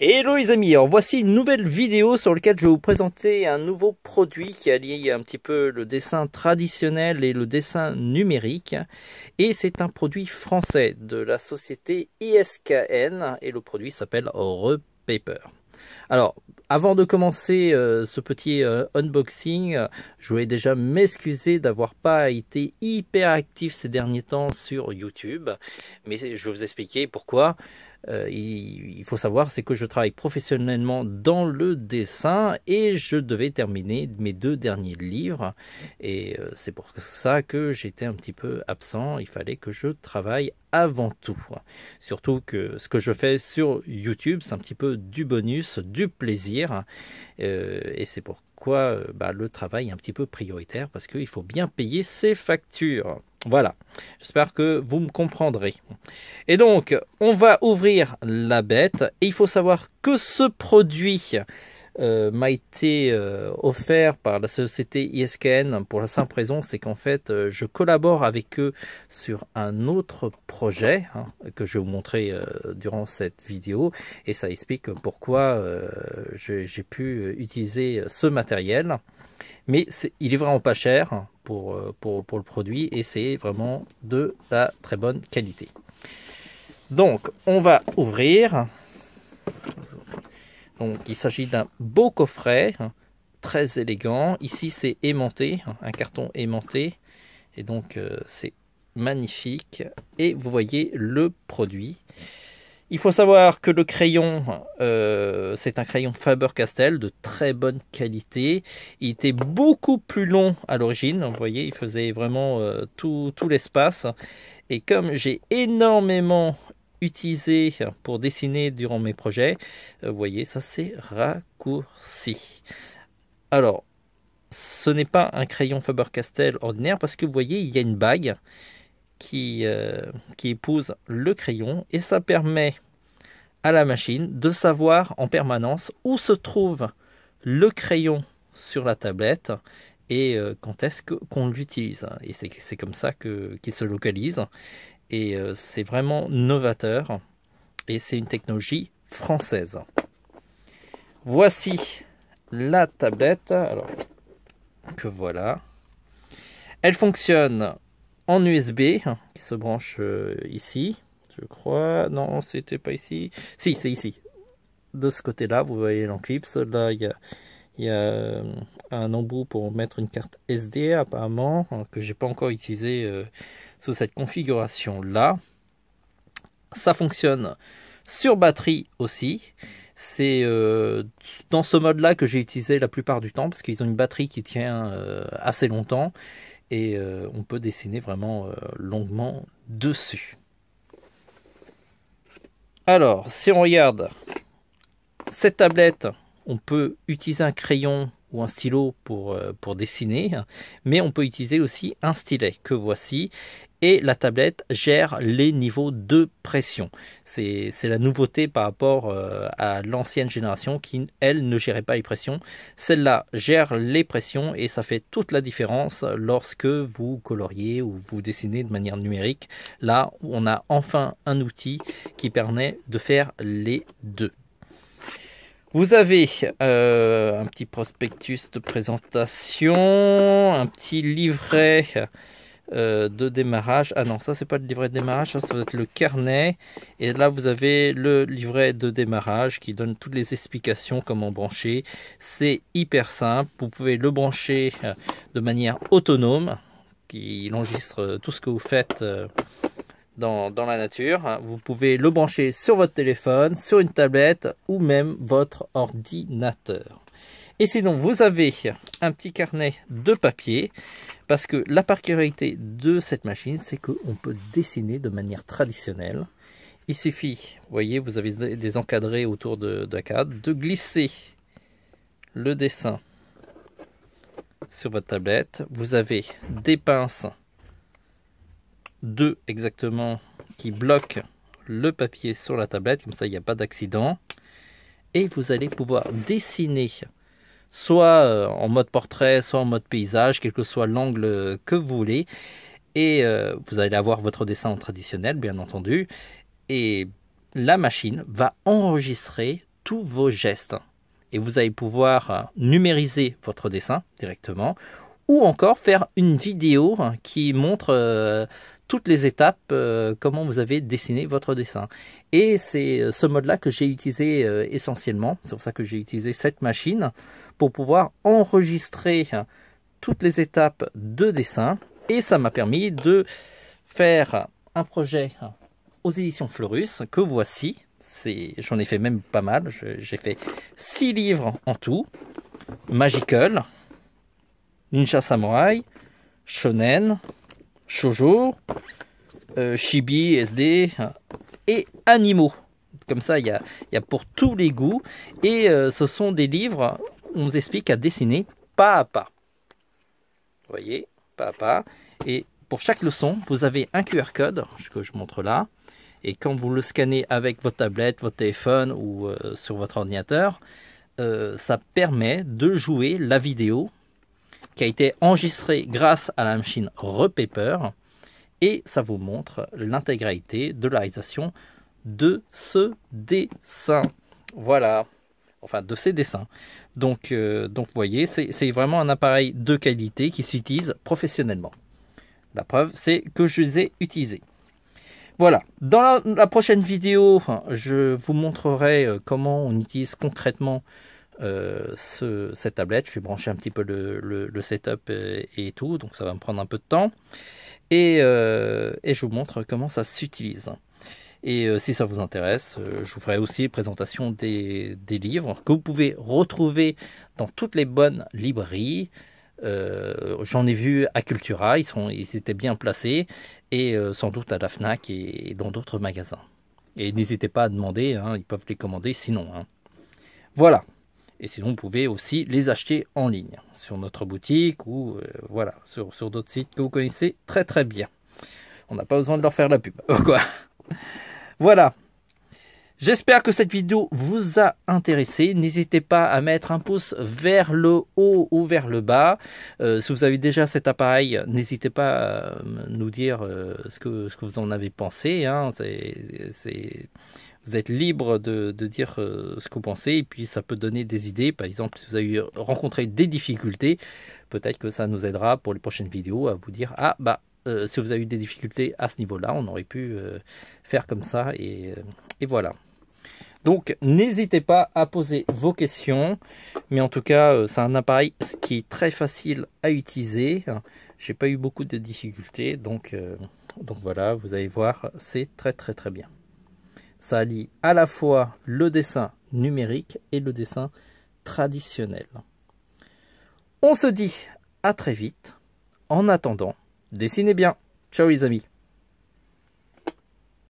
Hello les amis, alors voici une nouvelle vidéo sur laquelle je vais vous présenter un nouveau produit qui allie un petit peu le dessin traditionnel et le dessin numérique. Et c'est un produit français de la société ISKN et le produit s'appelle Repaper. Alors, avant de commencer ce petit unboxing, je voulais déjà m'excuser d'avoir pas été hyper actif ces derniers temps sur YouTube. Mais je vais vous expliquer pourquoi. Il faut savoir, c'est que je travaille professionnellement dans le dessin et je devais terminer mes 2 derniers livres. Et c'est pour ça que j'étais un petit peu absent. Il fallait que je travaille avant tout. Surtout que ce que je fais sur YouTube, c'est un petit peu du bonus, du plaisir. Et c'est pourquoi le travail est un petit peu prioritaire parce qu'il faut bien payer ses factures. Voilà, j'espère que vous me comprendrez. Et donc, on va ouvrir la bête. Et il faut savoir que ce produit m'a été offert par la société ISKN pour la simple raison, c'est qu'en fait, je collabore avec eux sur un autre projet que je vais vous montrer durant cette vidéo. Et ça explique pourquoi j'ai pu utiliser ce matériel. Mais il est vraiment pas cher pour le produit et c'est vraiment de la très bonne qualité. Donc, on va ouvrir. Donc, il s'agit d'un beau coffret, très élégant. Ici, c'est aimanté, un carton aimanté. Et donc, c'est magnifique. Et vous voyez le produit. Il faut savoir que le crayon, c'est un crayon Faber-Castell de très bonne qualité. Il était beaucoup plus long à l'origine. Vous voyez, il faisait vraiment tout l'espace. Et comme j'ai énormément utilisé pour dessiner durant mes projets, vous voyez, ça s'est raccourci. Alors, ce n'est pas un crayon Faber-Castell ordinaire parce que vous voyez, il y a une bague qui épouse le crayon et ça permet à la machine de savoir en permanence où se trouve le crayon sur la tablette et quand est-ce qu'on l'utilise. Et c'est comme ça qu'il se localise. Et c'est vraiment novateur. Et c'est une technologie française. Voici la tablette. Alors, que voilà. Elle fonctionne en USB, qui se branche ici. Je crois. Non, c'était pas ici. Si, c'est ici. De ce côté-là, vous voyez l'enclipse. Là, il y a un embout pour mettre une carte SD, apparemment, que j'ai pas encore utilisé sous cette configuration-là. Ça fonctionne sur batterie aussi. C'est dans ce mode-là que j'ai utilisé la plupart du temps, parce qu'ils ont une batterie qui tient assez longtemps. Et on peut dessiner vraiment longuement dessus. Alors, si on regarde cette tablette, on peut utiliser un crayon ou un stylo pour dessiner, mais on peut utiliser aussi un stylet que voici. Et la tablette gère les niveaux de pression. C'est la nouveauté par rapport à l'ancienne génération qui, elle, ne gérait pas les pressions. Celle-là gère les pressions et ça fait toute la différence lorsque vous coloriez ou vous dessinez de manière numérique. Là, on a enfin un outil qui permet de faire les deux. Vous avez un petit prospectus de présentation, un petit livret de démarrage. Ah non, ça c'est pas le livret de démarrage, ça va être le carnet. Et là vous avez le livret de démarrage qui donne toutes les explications comment brancher. C'est hyper simple, vous pouvez le brancher de manière autonome, qui enregistre tout ce que vous faites dans la nature. Vous pouvez le brancher sur votre téléphone, sur une tablette ou même votre ordinateur. Et sinon, vous avez un petit carnet de papier, parce que la particularité de cette machine, c'est qu'on peut dessiner de manière traditionnelle. Il suffit, vous voyez, vous avez des encadrés autour de la cadre, de glisser le dessin sur votre tablette. Vous avez des pinces, 2 exactement, qui bloquent le papier sur la tablette, comme ça il n'y a pas d'accident. Et vous allez pouvoir dessiner soit en mode portrait, soit en mode paysage, quel que soit l'angle que vous voulez. Et vous allez avoir votre dessin en traditionnel, bien entendu. Et la machine va enregistrer tous vos gestes. Et vous allez pouvoir numériser votre dessin directement, ou encore faire une vidéo qui montre toutes les étapes, comment vous avez dessiné votre dessin. Et c'est ce mode-là que j'ai utilisé essentiellement. C'est pour ça que j'ai utilisé cette machine, pour pouvoir enregistrer toutes les étapes de dessin. Et ça m'a permis de faire un projet aux éditions Fleurus, que voici. J'en ai fait même pas mal. J'ai fait 6 livres en tout. Magical, Ninja Samurai, Shonen, Shoujo, Chibi, SD et Animaux. Comme ça, il y a pour tous les goûts. Et ce sont des livres où on vous explique à dessiner pas à pas. Vous voyez, pas à pas. Et pour chaque leçon, vous avez un QR code que je montre là. Et quand vous le scannez avec votre tablette, votre téléphone ou sur votre ordinateur, ça permet de jouer la vidéo qui a été enregistrée grâce à la machine Repaper. Et ça vous montre l'intégralité de la réalisation de ce dessin. Voilà. Enfin, de ces dessins. Donc vous voyez, c'est vraiment un appareil de qualité qui s'utilise professionnellement. La preuve, c'est que je les ai utilisés. Voilà, dans la prochaine vidéo, je vous montrerai comment on utilise concrètement cette tablette. Je vais brancher un petit peu le setup et tout, donc ça va me prendre un peu de temps. Et je vous montre comment ça s'utilise. Et si ça vous intéresse, je vous ferai aussi présentation des livres que vous pouvez retrouver dans toutes les bonnes librairies. J'en ai vu à Cultura, ils étaient bien placés, et sans doute à la FNAC et dans d'autres magasins. Et n'hésitez pas à demander, hein, ils peuvent les commander sinon. Hein. Voilà. Et sinon, vous pouvez aussi les acheter en ligne, sur notre boutique ou voilà, sur d'autres sites que vous connaissez très très bien. On n'a pas besoin de leur faire la pub. Quoi. Voilà. J'espère que cette vidéo vous a intéressé. N'hésitez pas à mettre un pouce vers le haut ou vers le bas. Si vous avez déjà cet appareil, n'hésitez pas à nous dire ce que vous en avez pensé. Hein. Vous êtes libre de dire ce que vous pensez, et puis ça peut donner des idées. Par exemple, si vous avez rencontré des difficultés, peut-être que ça nous aidera pour les prochaines vidéos à vous dire « Ah, bah, si vous avez eu des difficultés à ce niveau-là, on aurait pu faire comme ça. » Et voilà. Donc, n'hésitez pas à poser vos questions. Mais en tout cas, c'est un appareil qui est très facile à utiliser. J'ai pas eu beaucoup de difficultés. Donc voilà, vous allez voir, c'est très très très bien. Ça allie à la fois le dessin numérique et le dessin traditionnel. On se dit à très vite. En attendant, dessinez bien. Ciao les amis.